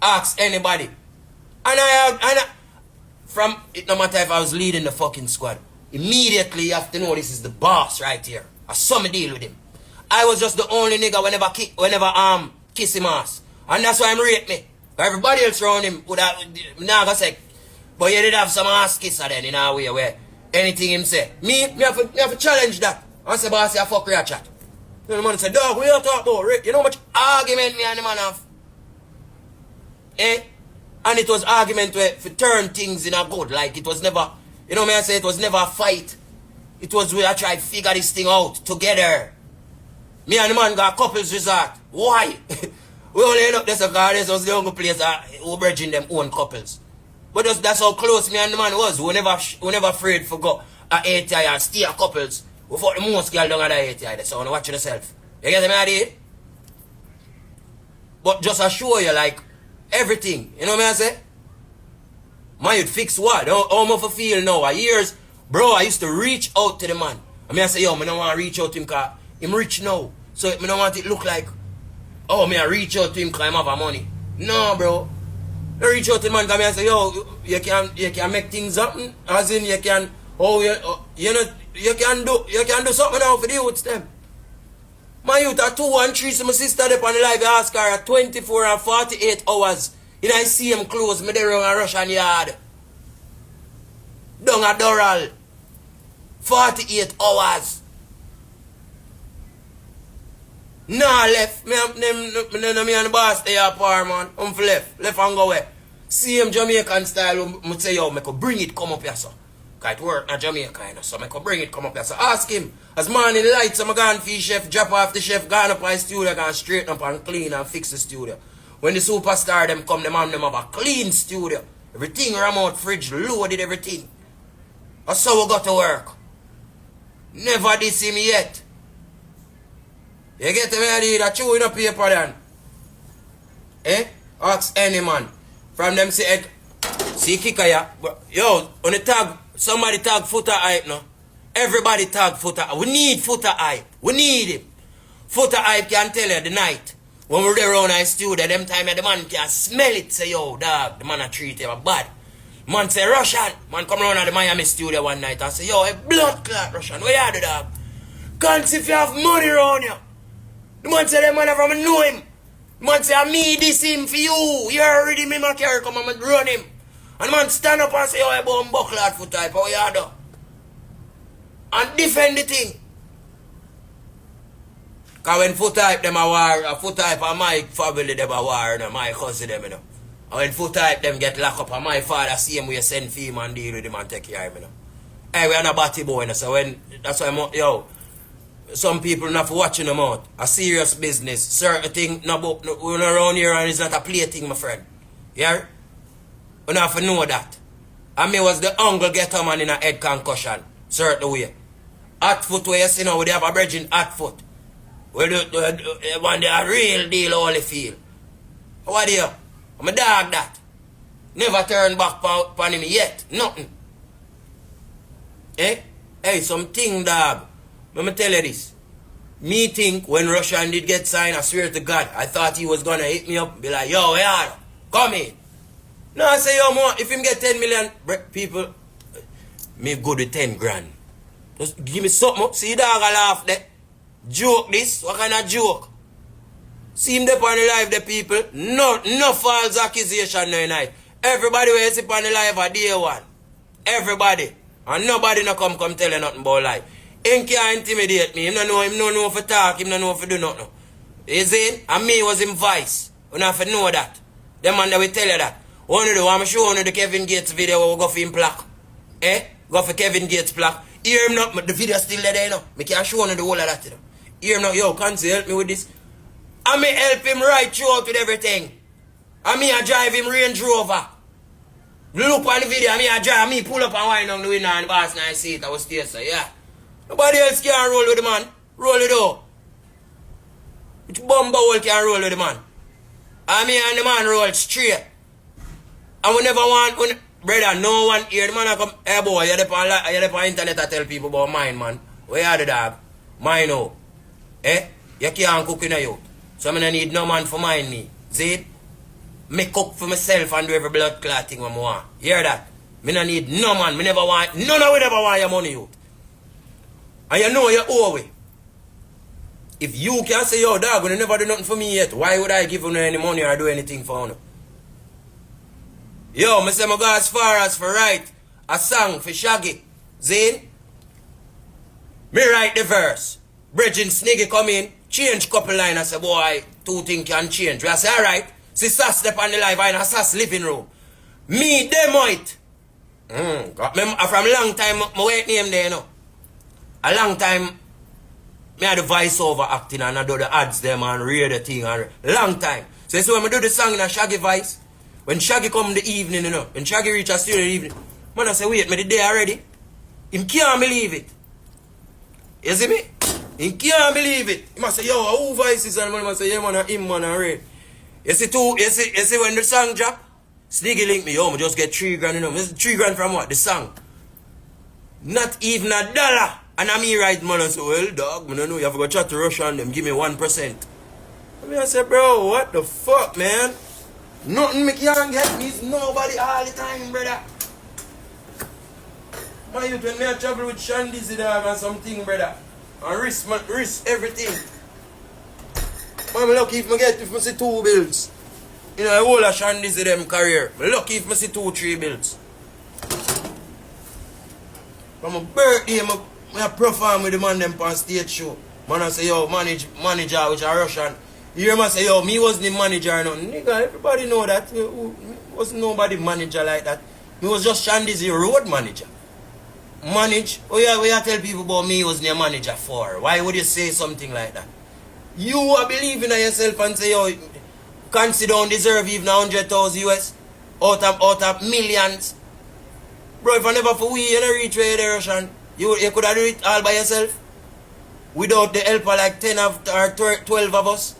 Ask anybody. From it no matter if I was leading the fucking squad. Immediately you have to know this is the boss right here. I saw me deal with him. I was just the only nigga whenever kiss him ass. And that's why him rate me. Everybody else around him would have never say. But you did have some ass kisser then in a way where anything him say. Me have to challenge that. And say boss you fuck real chat. Then the man say, dog, we don't talk about. You know how much argument me and the man have? Eh? And it was argument where to turn things in a good. Like it was never, you know me I say, it was never a fight. It was where I tried to figure this thing out together. Me and the man got couples resort. Why? We only end up there because this was the only place who bridging them own couples. But that's how close me and the man was. We never afraid for go at ATI and stay at couples. We fought the most girl down at the ATI. So I want to watch yourself. You get me idea? But just to show you like everything. You know what I say? Man, you'd fix what? How much I feel now? Years, bro, I used to reach out to the man. I say, yo, I don't want to reach out to him because he's rich now. So I don't want it to look like, oh, I reach out to him because I have money. No, bro. I reach out to the man because I say, yo, you can make things happen. As in, you can, you can do something now for the youths them. My youth are 2 and 3, so my sister there on the live ask her at 24 and 48 hours. And I see him close me there around a Rvssian yard. Down at Doral. 48 hours. Nah, left. Me and the boss stay up par, man. I'm for left. Left and go away. Same Jamaican style. I say, yo, I could bring it come up here, so. Because it work in Jamaica, you know, so I could bring it come up here. So ask him. As morning lights, I'm going to feed chef, drop off the chef, gone up my studio, gone straighten up and clean and fix the studio. When the superstar them come, them have a clean studio. Everything remote fridge, loaded everything. That's how we got to work. Never did see me yet. You get me idea that chewing up paper then? Eh? Ask any man. From them say, see kicker ya. Yo, on the tag, somebody tag footer hype now. Everybody tag footer. We need footer hype. We need him. Footer hype can tell you the night. When we're there around our studio, them time the man can smell it. Say, yo, dog, the man a treat him bad. Man say, Rvssian. Man come around at the Miami studio one night and say, yo, a blood clot, Rvssian. Where you the dog? Can't see if you have money around you. The man say, the man ever know him. The man say, I me this him for you. You already me my carry come and run him. And the man stand up and say, yo, a bum buckler foot type. How you do? And defend the thing. Because when foot type them a war, a foot type of my family them a war, and my cousin them, you know. And when foot type them get locked up, and my father see him, we send for him and deal with him and take care of him, you know. Hey, we are not batty boy, you know, so when, that's why I'm, yo, some people not for watching them out. A serious business, certain thing, we're not around here and it's not a play thing, my friend. Yeah? We not have to know that. And me was the uncle get a man in a head concussion, certain way. Hot foot where you see now, we have a bridge in hot foot. Well, when they a real deal only feel. What do you? I'm a dog that. Never turn back upon him yet. Nothing. Eh? Hey, something dog. Let me tell you this. Me think when Rvssian did get signed, I swear to God, I thought he was gonna hit me up and be like, yo, yeah, come in. No, I say, yo, more, if him get 10 million, people, me good with 10 grand. Just give me something. See dog I laugh there. Joke this? What kind of joke? See him there on the live, the people. No false accusation no night. Everybody where you see on the live a day one. Everybody. And nobody no come tell you nothing about life. He can't intimidate me. Him no know for talk, him no know for do nothing. You see? And me was him vice. You don't have to know that. Them man that will tell you that. One of the I'm showing you the Kevin Gates video where we go for him plaque. Eh? Go for Kevin Gates plaque. Hear him not, the video still there, you know. I can't show you the whole of that, you know. Hear him now, yo, can't you help me with this? I may help him right throughout with everything. I may drive him Range Rover. Look on the video, I drive, me pull up and wind down the window and the boss and I see it, I was still so, yeah. Nobody else can roll with the man. Roll it out. Which bumper hole can roll with the man? I mean, and the man roll straight. And we never want, brother, no one here, the man come, hey boy, you're there on internet to tell people about mine, man. Where are the dog? Mine out. Eh? You can't cook in a youth. So I don't need no man for mine me. See it? Me cook for myself and do every blood clot thing when I want. Hear that? Me no need no man. Me never want, none of we never want your money out. And you know you owe it. If you can say, yo, dog, you never do nothing for me yet, why would I give you any money or do anything for you? Yo, me say me go as far as for write a song for Shaggy. Zane? Me write the verse. Bridging Sniggy come in, change couple line and say, boy, two things can change. I say, alright. Sister step on the live in a Sass living room. Me, them white. From long time, my wait name there, you know. A long time, me had the voiceover acting and I do the ads them and read the thing and long time. So when I do the song in a Shaggy voice, when Shaggy come in the evening, you know, when Shaggy reach a studio in the evening, man I say, wait, me the day already. Him can't believe it. You see me? He can't believe it. He must say, yo, who voices? And man must say, yeah, man, him, man, and Ray. You see when the song drop, Sniggy link me, yo, I just get 3 grand, you know. 3 grand from what? The song. Not even $1. And I'm here right, man, and say, well, dog, man, I know you have to go chat to Rvssian, them give me 1%. I mean, I say, bro, what the fuck, man? Nothing me can't get me, nobody all the time, brother. My youth, when me I travel with Shandy's dog and something, brother, and risk everything. I'm lucky if I get if I see 2 bills. You know, I whole of Shandy's them career. I'm lucky if I see 2-3 bills. For my birthday, I perform with the man them on stage show. Man I say, yo, manager, which are Rvssian. You hear me say, yo, me wasn't the manager or nothing. Nigga, everybody know that. Me wasn't nobody manager like that. Me was just Shandy's road manager. Manage? Oh yeah, we tell people about me wasn't a manager for. Why would you say something like that? You are believing in yourself and say, yo, consider don't deserve even 100,000 US out of millions. Bro, if I never for we, you don't reach where you're Rvssian. You could have do it all by yourself. Without the help of like 10 or 12 of us.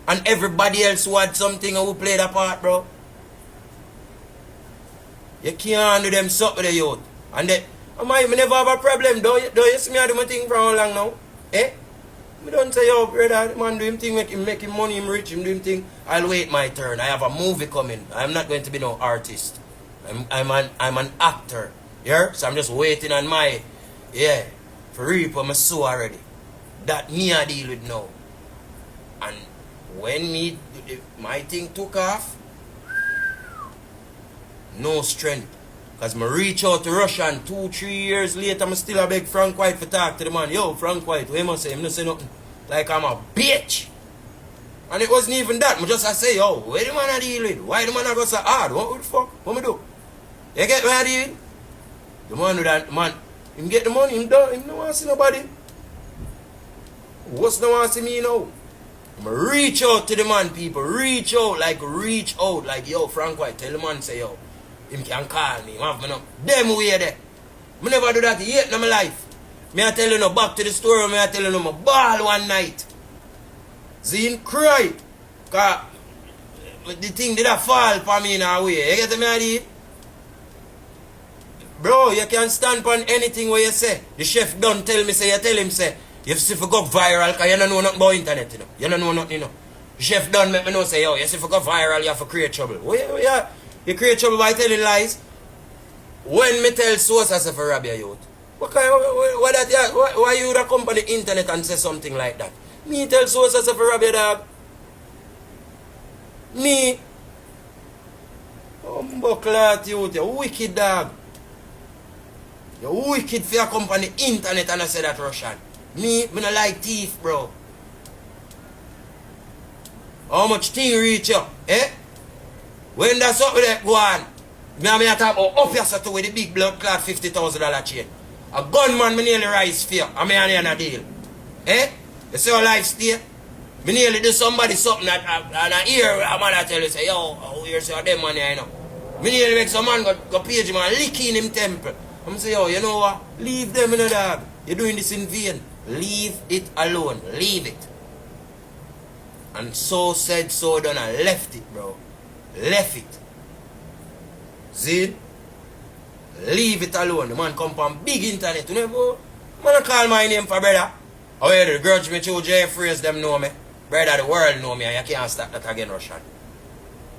And everybody else who had something and who played a part, bro. You can't do them something with the youth. And they, I never have a problem. Don't you see me I do my thing for how long now? Eh? I don't say, yo, brother, man do him thing, make him money, him rich, him do him thing. I'll wait my turn. I have a movie coming. I'm not going to be no artist. I'm an actor. Yeah? So I'm just waiting on my, yeah, for reap on my soul already. That me I deal with now. And when my thing took off, no strength. Because I reach out to Rvssian 2-3 years later, I still a beg Frank White for talk to the man. Yo, Frank White, what must say? I don't say nothing. Like I'm a bitch. And it wasn't even that. I just say, yo, where the man I deal with? Why the man I go so hard? What the fuck? What me do? You get what I deal with? The man with that, man, him get the money, him don't want to see nobody. What's no want to see me now? I reach out to the man, people. Reach out. Like, yo, Frank White, tell the man, say, yo, him can call me. Them way there. I never do that yet in my life. Me I tell you no back to the story, me I tell you no my ball one night. Zine cry. Cause the thing did fall for me in a way. You get me idea? Bro, you can stand on anything where you say. The chef don't tell me, say you tell him, say, you see if you go viral, because you don't know nothing about internet, you know. You don't know nothing, you know. The chef don't make me know, say, yo, you see if you go viral, you have to create trouble. You create trouble by telling lies. When me tell source as if I rob your youth. Why you would come on the internet and say something like that? Me tell source as if I rob your dog. Me. Oh, buckler youth, you wicked dog. You wicked for your come on the internet and I say that Rvssian. Me not like thief, bro. How much thing reach you? Eh? When that's up with that go on, me talk about up yourself with the big blood clot $50,000 chain. A gunman me nearly rise for you, and me and a deal. Eh? You see how life stay? Me nearly do somebody something and I hear a man tell you, say, yo, how you say them man here, you know? Me nearly make some man go page him and lick in him temple. I'm say, yo, you know what? Leave them in the dog. You're doing this in vain. Leave it alone. Leave it. And so said, so done, and left it, bro. Left it. See? Leave it alone. The man come from big internet. You know, bro? Man, call my name for brother. Oh, yeah, the grudge me to Jeffries, them know me. Brother, the world know me, and you can't stop that again, Rvssian.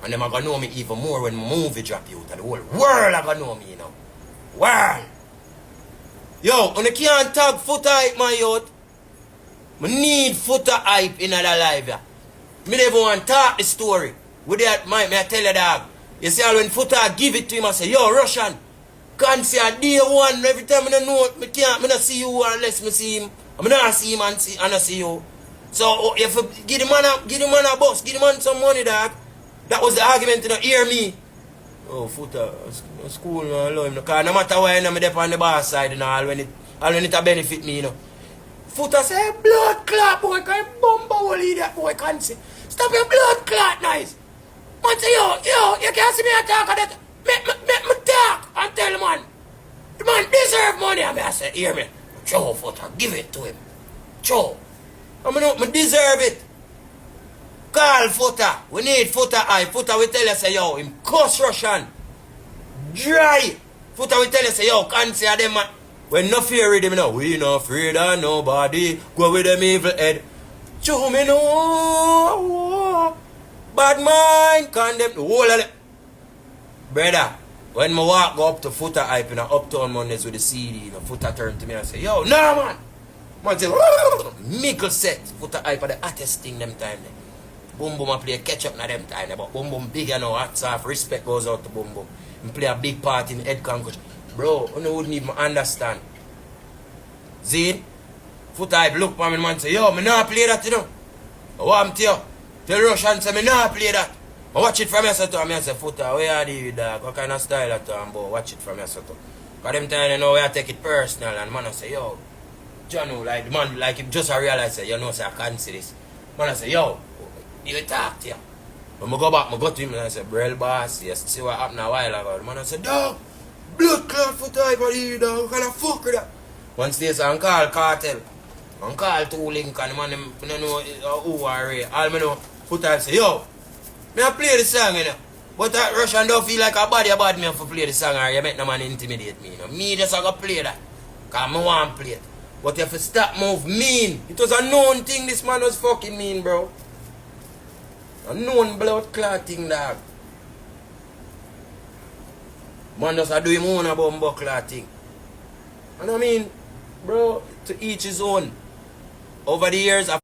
And them are gonna know me even more when my movie drop out. And the whole world are gonna know me, you know. World. Yo, when you can't tag foot hype, my youth. I need foot hype in the life, yeah. Me never want to talk the story. With that, may I tell you, dog. You see, when foot give it to him, I say, yo, Russian. Can't say a day one, every time I know, I not see you unless I see him. I not see him and I see you. So, if you give the man a bus, give the man some money, dog. That was the argument, you know, hear me. Oh, Footer, school, no, I love him. Because no matter why I'm there on the bar side, you know, all when it a benefit me, you know. Footer say, blood clot, boy, can you bumble hole in that boy, can't see. Stop your blood clot, nice. Man say, yo, you can't see me attack at that. Make me talk and tell the man. The man deserve money. I say, hear me. Show Footer, give it to him. Show. I deserve it. Call Footer. We need Footer eye. Footer will tell you, say, yo, him cuss Russian. Dry. Footer will tell you, say, yo, can't say them, man. When no fear with him, no. We not afraid of nobody. Go with them evil head. Show me no. Bad mind. Condemn the whole of them. Brother, when I walk go up to Footer hype in Uptown Mondays with the CD, you know, Footer turn to me and say, yo, nah, man. Man say, Mickle set. Footer hype are the hottest thing them time. Boom Boom I play catch up na them time. But Boom Boom big and no hats off. Respect goes out to Boom Boom. He play a big part in head concourse. Bro, you wouldn't even understand. Zane, Footer hype look for me and man say, yo, me not play that, you know. I want to you. Tell Russian say, me not play that. I watch it from your side to me and say, Footer, where are you, dog? What kind of style that you boy? Watch it from your side to. Because them time you know where I take it personal and man I say, yo, John, like the man, like him just I realize, say, you know, say I can't see this. Man I say, yo, you talk to you. When I go back, I go to him and I say, Brel boss, you see what happened a while ago. The man I say, dog, blood clot Footer hype for you, dog. What kind of fuck with that? One stage I call Cartel. I call two link and the man them, I don't know who are Ray. All I know, Footer hype say, yo, me I play the song, you know. But that Russian don't feel like a body about me to play the song or you make no man intimidate me, you know. Me just I go play that. Because I want to play it. But if you stop move mean, it was a known thing this man was fucking mean, bro. A known blood clot thing, dog. Man just do him own a bumbo clot thing. And I mean, bro, to each his own. Over the years, I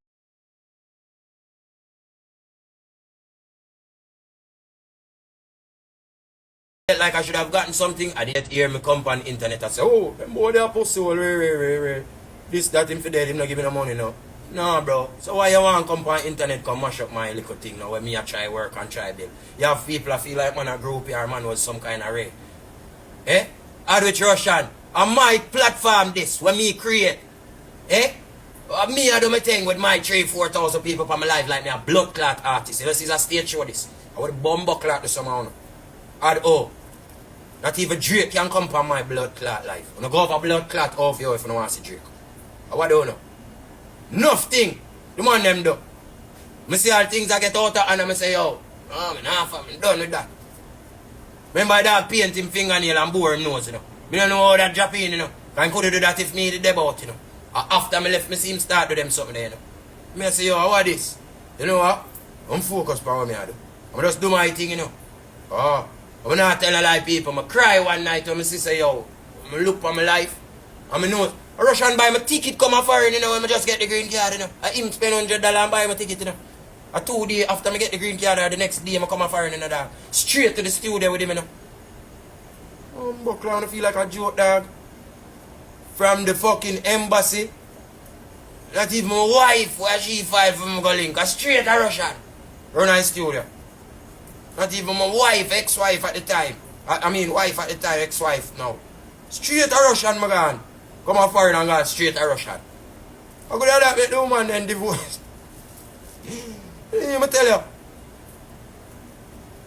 felt like I should have gotten something. I didn't hear me come on the internet and say, oh, them boy they are pussy, rare. This, that, him for dead, him not giving no money now. No, bro. So why you want to come on the internet come mash up my little thing now when me I try work and try build? You have people that feel like man a group here, man was some kind of ray. Eh? Adwich Russian. On my platform this, when me create. Eh? Me I do my thing with my 3,000-4,000 people on my life like me a blood clot artist. This is a stage show this. I would bomb clot to somehow. Add oh. Not even Drake can come on my blood clot life. When I go over blood clot off you if you don't want to see Drake. What do you know? Nothing. The man them do. I see all things I get out of and I say, yo, I'm done with that. Remember that dog paint him fingernail and bore him nose, you know. I don't know how that drop in, you know. I could do that if me did about, you know. After I left, I see him start to them something there, you know. I say, yo, what this? You know what? I'm focused on what I do. I'm just do my thing, you know. I'm not telling a lot of people. I cry one night when I say, yo, I look for my life. And I know, a Russian buy my ticket come off foreign, you know, when I just get the green card, you know. I even spend $100 and buy my ticket, you know. A 2 days after I get the green card, or the next day I come off foreign, you know, dog. Straight to the studio with him, you know. I'm buckling, I feel like a joke, dog. From the fucking embassy. Not even my wife, where she filed for me go link. A straight to Russian. Run in studio. Not even my wife, ex-wife at the time. I mean, wife at the time, ex-wife now. Straight to Russian, my God. Come off foreign and go straight to Russian. How could that make the woman then divorce? Let me tell you.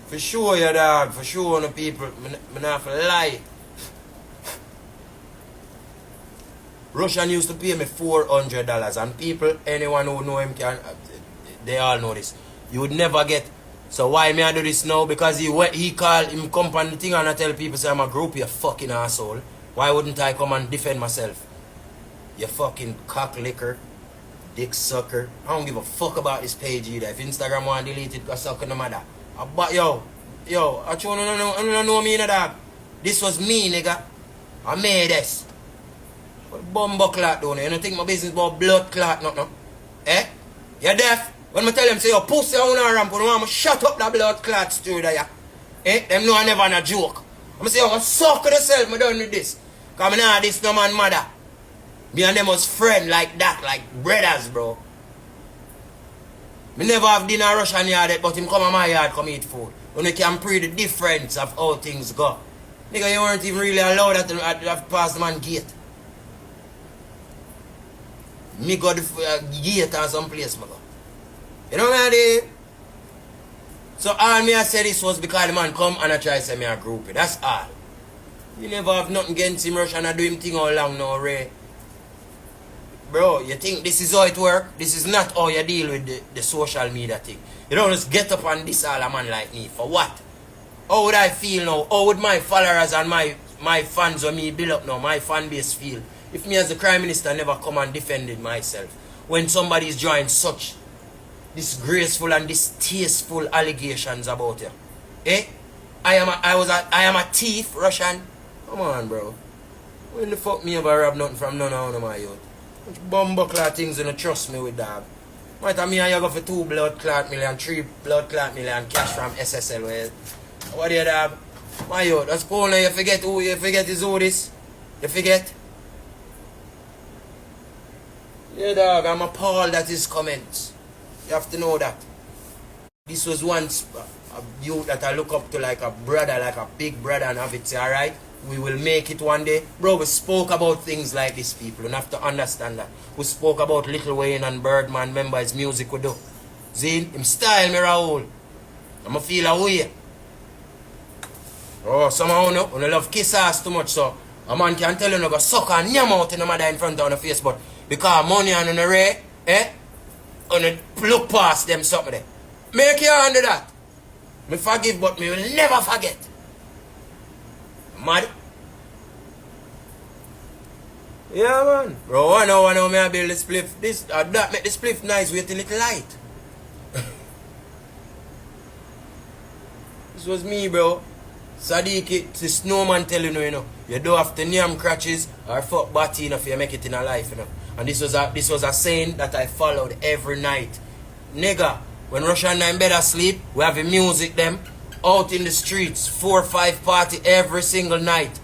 For sure, you dog. For sure, the people. I'm not for lie. Russian used to pay me $400. And people, anyone who know him, they all know this. You would never get. So why me I do this now? Because he call him come on the thing and I tell people say I'm a group, you fucking asshole. Why wouldn't I come and defend myself? You fucking cock licker, dick sucker. I don't give a fuck about this page either. If Instagram want to delete it, go suck no matter. But yo, I don't know me, dog. This was me, nigga. I made this. What bumbo clot down here? You don't think my business about blood clot, no? Eh? You deaf? When I tell them, say, yo, pussy on a ramp, when I shut up that blood clot story there. Eh? Them know I never on a joke. I'm say, yo, suck yourself, I done with this. Because I know this no man mother. Me and them was friends like that, like brothers, bro. Me never have dinner Russian yard, but him come on my yard, come eat food. When you can pray the difference of how things go. Nigga, you weren't even really allowed to pass the man gate. Me got the gate or some place, my God. You know what I mean? So all me I said this was because the man come and I try to say me a groupie. That's all. You never have nothing against him, Russian, I do him thing all long now, Ray. Bro, you think this is how it work? This is not how you deal with the social media thing. You don't just get up and diss all a man like me. For what? How would I feel now? How would my followers and my fans when me build up now, my fan base feel? If me as the Prime Minister never come and defended myself. When somebody is drawing such disgraceful and distasteful allegations about you. Eh? I am a thief, Russian. Come on, bro. When the fuck me ever rob nothing from none of my youth? Bumbuckler things you don't trust me with, dog. Might have me and you go for 2 blood clot million, 3 blood clot million cash from SSL. Well, what do you, dog? My youth, that's cool now. You forget is who this? You forget? Yeah, dog, I'm appalled at his comments. You have to know that. This was once a youth that I look up to like a brother, like a big brother, and have it say, alright, we will make it one day. Bro, we spoke about things like this, people. You have to understand that. We spoke about Lil Wayne and Birdman. Remember his music we do. See, him style me, Raoul. I'ma feel a way. Oh, somehow, no, when you love kiss ass too much, so a man can tell you no go suck and yam out in the mother in front of the face, but because money and the ray, eh? And you look past them something there. Make you under that. Me forgive, but me will never forget. Mad? Yeah, man. Bro, I know me I build the spliff. This or that make the spliff nice, wait till it light. This was me, bro. Sadiq, the snowman telling you, you don't have to name crutches or fuck batty enough you make it in a life, And this was a saying that I followed every night. Nigga, when Russian in bed asleep, we have the music them out in the streets, 4 or 5 party every single night.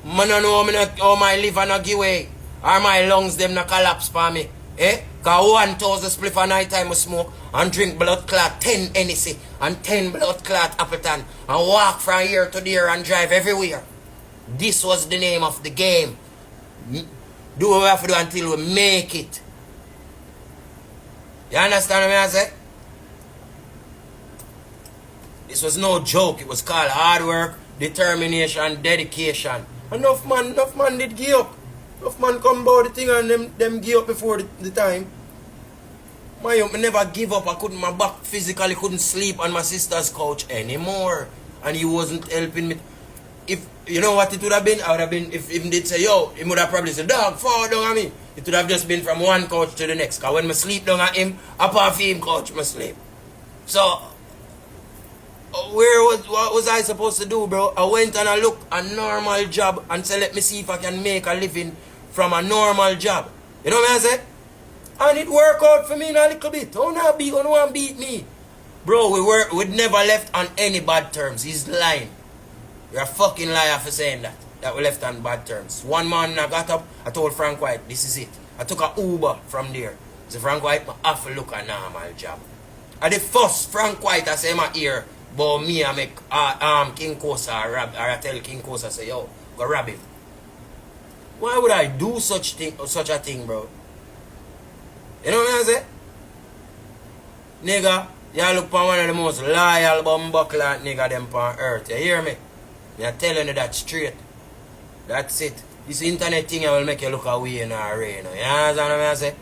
Man don't know how my liver not give way. Or my lungs them not collapse for me. Eh? Cause 1,000 spliff a night time I smoke and drink blood clot 10 NEC and 10 blood clot Appleton and walk from here to there and drive everywhere. This was the name of the game. Do what we have to do until we make it. You understand what I say? This was no joke. It was called hard work, determination, dedication. Enough man did give up. Enough man come about the thing and them give up before the time. My never give up. My back physically couldn't sleep on my sister's couch anymore. And he wasn't helping me. If you know what it would have been, I would have been, if him did say, yo, he would have probably said, dog, fall down on me. It would have just been from one couch to the next. Because when I sleep down at him, apart from him couch, I sleep. So, what was I supposed to do, bro? I went and I looked a normal job and said, let me see if I can make a living from a normal job. You know what I say? And it worked out for me in a little bit. Don't want to beat me. Bro, we'd never left on any bad terms. He's lying. You're a fucking liar for saying that. That we left on bad terms. One morning I got up, I told Frank White, this is it. I took a Uber from there. So Frank White, I have to look a normal job. At the first Frank White, I say in my ear, but me I make King Kosa or I tell King Kosa, say, yo, go rob him. Why would I do such a thing, bro? You know what I say? Nigga, you look for one of the most loyal bumbuckler nigga them on earth. You hear me? I'm telling you that straight. That's it. This internet thing will make you look away in a rain. You understand what I say?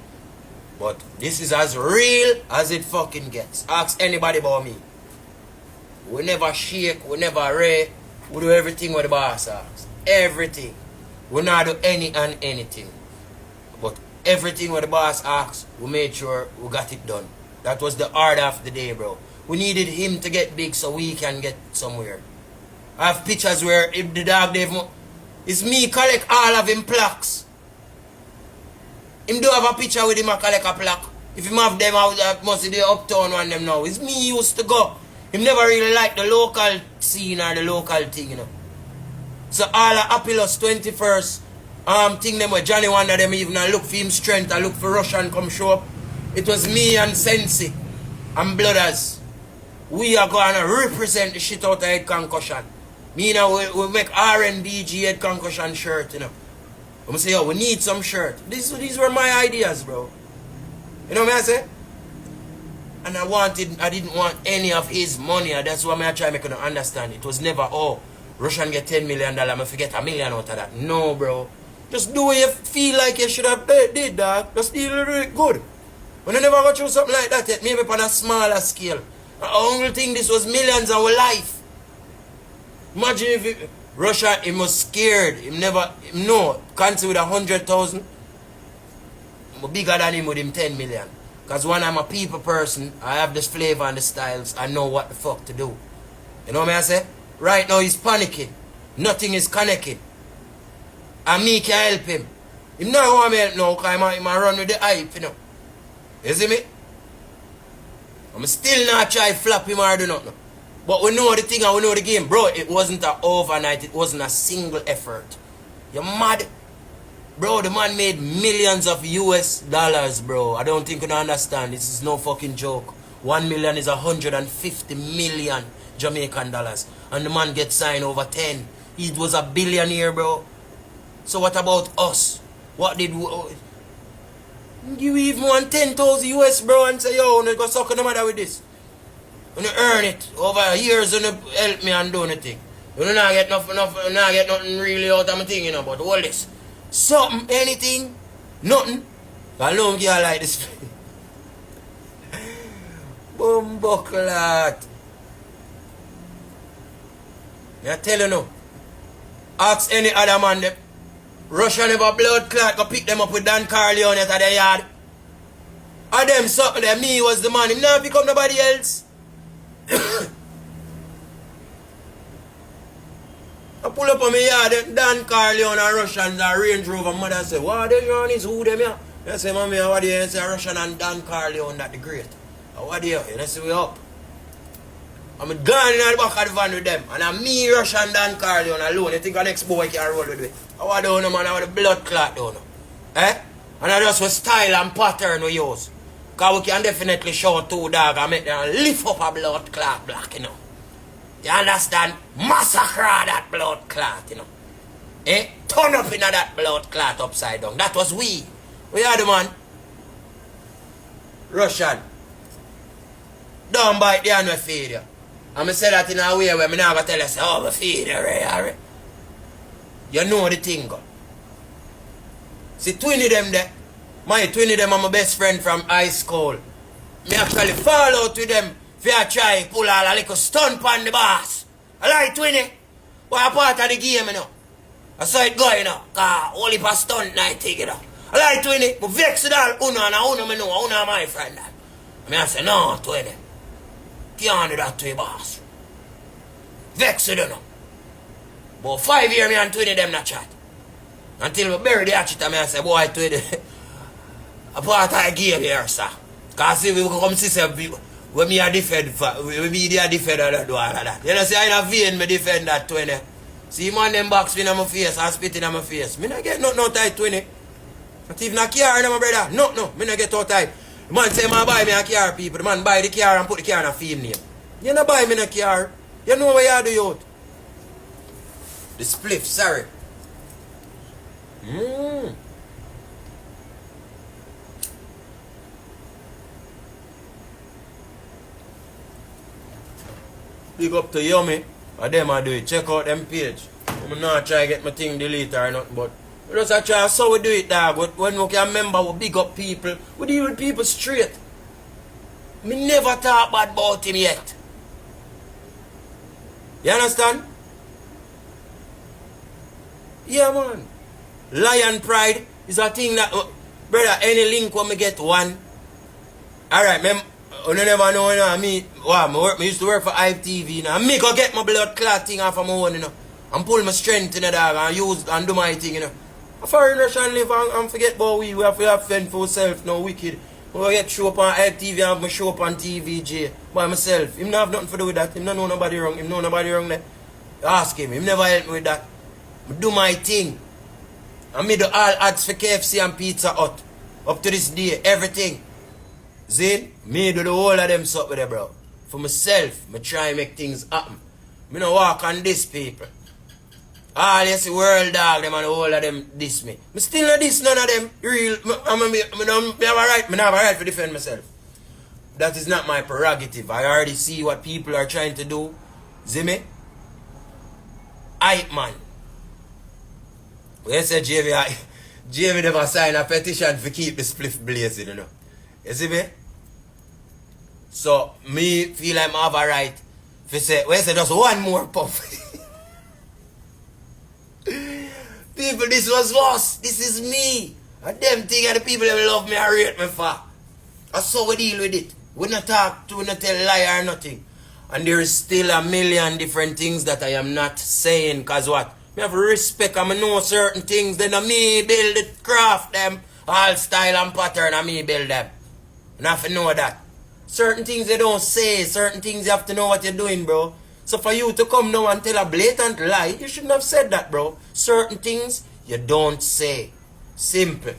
But this is as real as it fucking gets. Ask anybody about me. We never shake, we never ray. We do everything what the boss asks. Everything. We not do any and anything. But everything what the boss asks, we made sure we got it done. That was the order of the day, bro. We needed him to get big so we can get somewhere. I have pictures where if the dog Dave, it's me collect all of him plaques. Him do have a picture with him a collect a plaque. If him have them out, must be the uptown one them now. It's me used to go. Him never really liked the local scene or the local thing, you know. So all the Apollos 21st thing them where Johnny Wonder them even look for him strength, I look for Rvssian come show up. It was me and Sensi and Blooders. We are going to represent the shit out of Head Concussion. Me now we make RNBG Head Concussion shirt, you know. I'm say, yo, we need some shirt. These were my ideas, bro. You know what I say? And I didn't want any of his money. That's why I try to make you understand. It was never, oh, Rvssian get $10 million, I forget $1 million out of that. No, bro. Just do what you feel like you should have did, dog. Just do it good. When I never go through something like that yet, maybe on a smaller scale. The only thing this was millions of our life. Imagine if Rvssian, he was scared. Him cancel with 100,000. I'm bigger than him with him 10 million. Because when I'm a people person, I have this flavor and the styles, I know what the fuck to do. You know what I say? Right now he's panicking. Nothing is connected. And me can help him. Him not want me help now because he might run with the hype, you know. You see me? I'm still not try to flap him or do nothing. But we know the thing and we know the game. Bro, it wasn't an overnight. It wasn't a single effort. You're mad. Bro, the man made millions of US dollars, bro. I don't think you understand. This is no fucking joke. 1 million is 150 million Jamaican dollars. And the man gets signed over 10. He was a billionaire, bro. So what about us? What did we... You even want 10,000 US, bro, and say, yo, you go suck no matter with this. When you earn it over years, and you help me and do anything. You don't get nothing really out of my thing, you know, but all this. Something, anything, nothing. I know you like this. Bumbucklat. I tell you no. Ask any other man that Rvssian never blood clot go pick them up with Dan Carleon at their yard. And them something that me was the man. Him not pick up nobody else. I pull up on my yard, Dan Carleon and Rvssian and Range Rover. Mother say, what are they on is who them here? I say, mommy, what do you say? Rvssian and Dan Carleon, that the great. What do you? You see we up. I'm gone in the back of the van with them. And I'm me, Rvssian and Dan Carleon alone. You think the next boy can roll with me? I don't know, man. I want the blood clot down. Eh? And I just with style and pattern we use. Because we can definitely show two dogs and make them lift up a blood clot black, you know. You understand? Massacre that blood clot, you know. Eh? Turn up in that blood clot upside down. That was we. We are the man. Rvssian. Don't bite the hand we feed you. And I say that in a way where I never tell you, say, oh, we feed you, right? You know the thing, go. See, twinny them there. My twinny them are my best friend from high school. Me actually fall out with them if you try pull all a little stunt on the boss. I like twinny. But a part of the game, you know. I saw it going, you know. Because only for stunt night thing, you know. I like twinny. But vex it all. Uno and uno me know. Uno my friend. I say, no, twinny. Can't do that to your boss. Vex it, you know. But 5 years me and twinny them not chat. Until we bury the hatchet and I say, boy, twinny. A part of the game here, sir. Because see, we come see say, when me a defend, when me a defend and do all of that. You know, see, I in a vein me defend that twinny. See, man, them box in my face and spit in my face. Me not get nothing out of twinny. Not even a car, my brother. No, me not get out of it. The man say, man, buy me a car, people. The man buy the car and put the car in a field name. You not buy me a car. You know what you do, youth. The spliff, sorry. Big up to Yummy. And them I do it. Check out them page. I'm not try to get my thing deleted or nothing, but we just try so we do it, dog. But when we can remember we big up people, we deal with people straight. Me never talk bad about him yet. You understand? Yeah, man. Lion pride is a thing that, brother, any link when me get one. Alright, You never know, you know, me used to work for ITV, you know, and me go get my blood clot thing off of my own, you know, and pull my strength in the dog, and use, and do my thing, you know. A foreign Russian live and forget about we have to have fend for ourselves, no wicked. We get show up on ITV and have my show up on TVJ by myself. Him not have nothing to do with that, him not know nobody wrong, him know nobody wrong there. Ask him never help me with that. I do my thing. I made the all ads for KFC and Pizza Hut. Up to this day, everything. See? Me do the whole of them stuff with it, bro. For myself, I try and make things happen. Me no walk on this people. All you see world dog, them and the whole of them diss me. Me still not diss none of them. Real, me have a right to defend myself. That is not my prerogative. I already see what people are trying to do. See me? Hype man. When you say JV never sign a petition to keep the spliff blazing, you know. You see me? So, me feel like I have a right to say, when you say just one more puff. People, this was us. This is me. And them thing and the people that love me and rate me for. That's how we deal with it. We not talk to, we not tell lie or nothing. And there is still a million different things that I am not saying. Because what? Me have respect and I know certain things. Then me build it, craft them. All style and pattern and me build them. And I have to know that. Certain things they don't say. Certain things you have to know what you're doing, bro. So for you to come now and tell a blatant lie, you shouldn't have said that, bro. Certain things you don't say. Simple.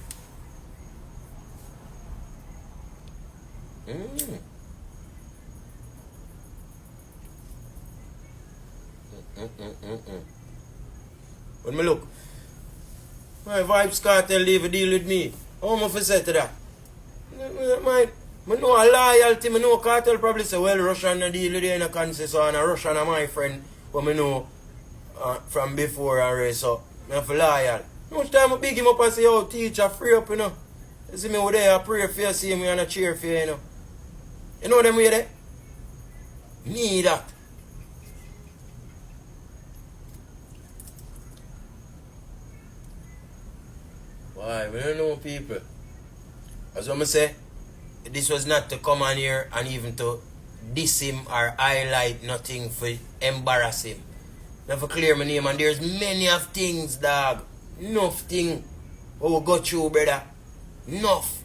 When me look, my Vibes Cartel leave a deal with me. How am I say to that? I know a loyalty, I know Cartel probably say, well, Russian a deal with you in a consist, and a Russian are my friend, but I know from before already, so I have loyal. Much time I big him up and say, oh, teacher, free up, you know. You see me over there, I pray for you, see me and I cheer for you, you know. You know them way there? Me that. Why? We don't know people. As I say, this was not to come on here and even to diss him or highlight nothing for embarrass him. Never clear my name, and there's many of things, dog. Enough thing what we go through, brother. Enough.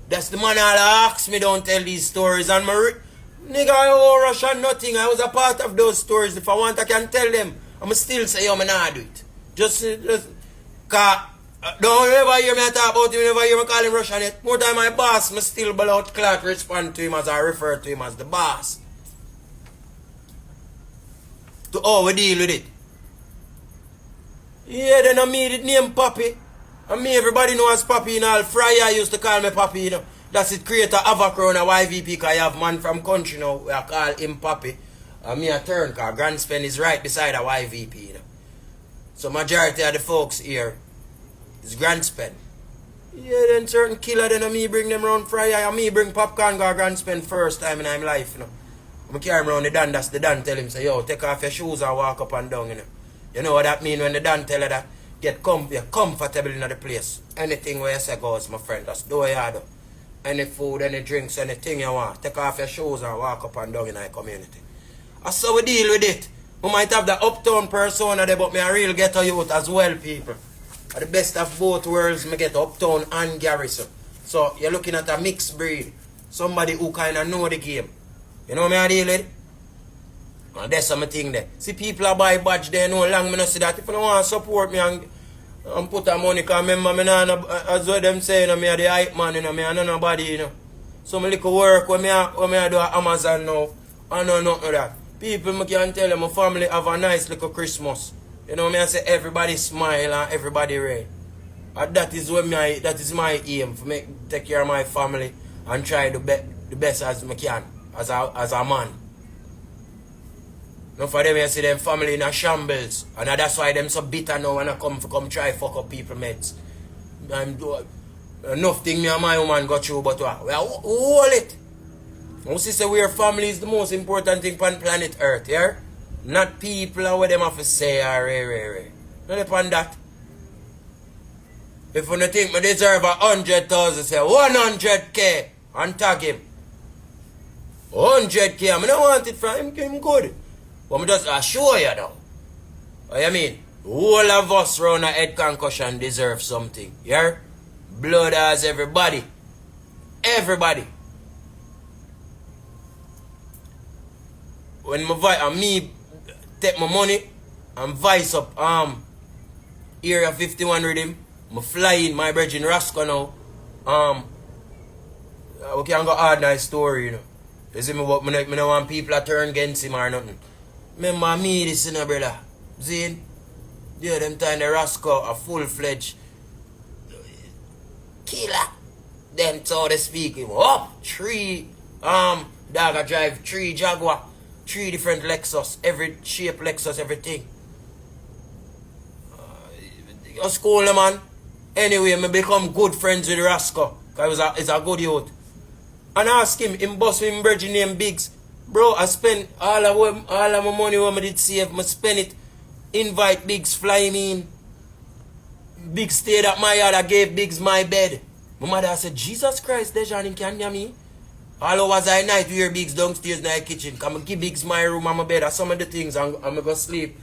That's the man all ask me don't tell these stories, and my nigga, I owe Russian nothing. I was a part of those stories. If I want, I can tell them. I'ma still say, yo, I'm not do it. Just cause don't ever hear me talk about him, never hear me call him Russian yet. More time my boss, me still ball out clout respond to him as I refer to him as the boss. To how we deal with it. Yeah, then I made it name Papi. And me everybody know as Papi, you know. Fryer used to call me Papi, you know. That's it, create a havoc around a YVP, because I have man from country now, we call him Papi. And me a turn, because Grandspend is right beside a YVP, you know. So majority of the folks here is Grandspend. Yeah, then certain killer, then me bring them around Fryer, and me bring Popcorn go Grandspend first time in my life, you know. I carry him around the Dan, that's the Dan tell him, say, yo, take off your shoes and walk up and down, you know. You know what that mean when the Dan tell her that? Get comfortable in the place. Anything where you say goes, my friend, that's do what you do. Any food, any drinks, anything you want. Take off your shoes and walk up and down in our community. That's how we deal with it. We might have the uptown persona there, but me a real ghetto youth as well, people. At the best of both worlds, me get uptown and garrison. So you're looking at a mixed breed. Somebody who kind of know the game. You know what I deal with? And that's some thing there. See people are buy badge there, no long me not see that. If you don't want to support me and put a money, because remember me not, as what them say, you know, me are the hype man, you know, me are not nobody, you know. So me little work when me do at Amazon now, I know nothing of that. People me can tell you my family have a nice little Christmas. You know me I say everybody smile and everybody red. And that is what that is my aim, for me take care of my family and try the best as I can, as a man. Now for them, you see them family in a shambles. And that's why them so bitter now when I come try fuck up people mates. Enough thing me and my woman got through, but we hold it. You see, say our family is the most important thing on planet Earth, yeah? Not people and what them have to say, not upon that. If you don't think I deserve 100,000, say 100K and tag him. 100K, I don't want it from him good. But I just assure you now. What you mean? All of us round a head concussion deserve something. Yeah? Blood has everybody. Everybody. When me take my money and vice up Area 51 with him, I fly in my brethren Rasco now. We can go hard nice story, you know. You see me, but I don't want people to turn against him or nothing. Remember me this, you know, brother. Zane? Yeah, them time the Rasco a full-fledged killer. Them so they speak him up. 3 dog I drive 3 Jaguar, 3 different Lexus, every shape Lexus, everything. Just cool, man. Anyway, I become good friends with Rasco. Because he's a good youth. And I ask him bust me in bridging name Biggs. Bro, I spend all of my money when I did save, I spend it. Invite Biggs, fly me in. Biggs stayed at my yard, I gave Biggs my bed. My mother said, Jesus Christ, Dejan, can you hear me? All hours I night, we hear Biggs downstairs in the kitchen. Come and give Biggs my room and my bed. That's some of the things. I'm going to go sleep.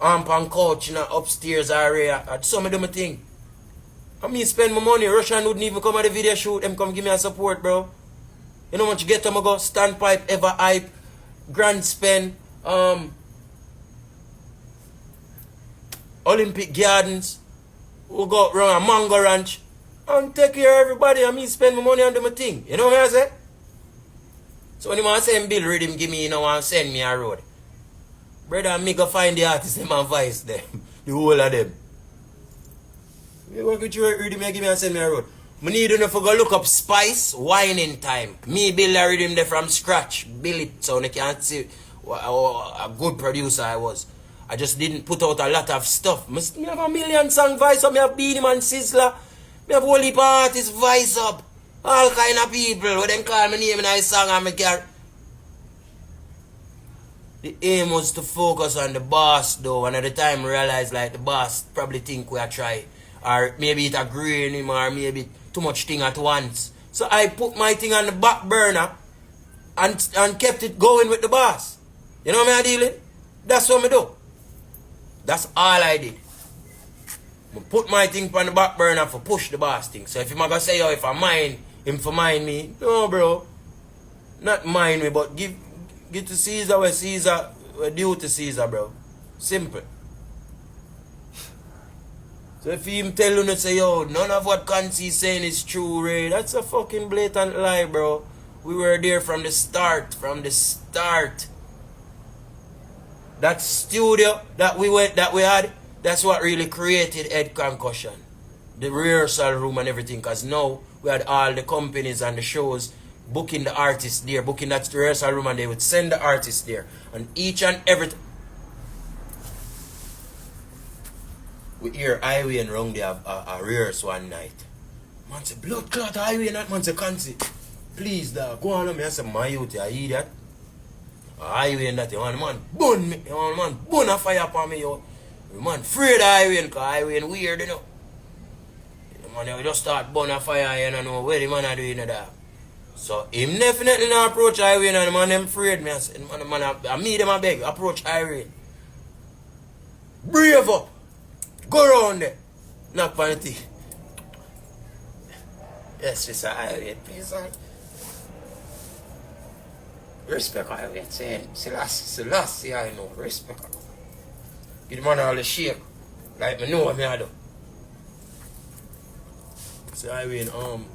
On couch, you know, upstairs area. That's some of them things. I mean, spend my money. Rvssian wouldn't even come at the video shoot. Them come give me a support, bro. You know what you get them, I go standpipe, ever hype, grand spend, Olympic Gardens. We go around a mango ranch and take care of everybody. I mean, spend my money on my thing. You know what I say? So when you want to send bill, read him, give me, you know, and send me a road. Brother, me go find the artists, them and vice them. The whole of them. You work with you, read him, give me and send me a road. I need enough to go look up Spice, Whining Time. Me build a rhythm there from scratch. Build it so you can't see what a good producer I was. I just didn't put out a lot of stuff. I have a million song voice up. I have Beanie Man Sizzler. I have whole heap of artists voice up. All kind of people. When they call my name in a song and I care. The aim was to focus on the boss though. And at the time I realized like the boss probably think we are trying. Or maybe it agree in him or maybe too much thing at once. So I put my thing on the back burner and kept it going with the boss. You know what I deal with? That's what I do. That's all I did. I put my thing on the back burner for push the boss thing. So if you're going to say, oh, if I mind him for mind me, no, bro. Not mind me, but give to Caesar what Caesar, what due to Caesar, bro. Simple. So if him tell you to say, yo, none of what Kansi's saying is true, Ray, that's a fucking blatant lie, bro. We were there from the start. That studio that we had, that's what really created head concussion. The rehearsal room and everything, because now we had all the companies and the shows booking the artists there, booking that rehearsal room, and they would send the artists there. And each and every we hear Highway and wrong there a rehearse one night. Man say, blood clot Highway, not man say, Kansi. Please, dog, go on, me. I say, my youth, you hear that? Highway and that, you want man burn me, you want man burn a fire upon me, yo. Man afraid of Highway, because Highway weird, you know. The man, you just start burn a fire, you don't know where the man are doing that. So, him definitely not approach Highway, and the man them afraid, me. I say, I meet them a beg, approach Highway. Brave up. Go around there. Knock on the teeth. Yes, Mr. Highway, please, sir. Respect Highway, saying, Selassie, I know, respect. Give the man all the shake, like me know what I do. So Highway, I don't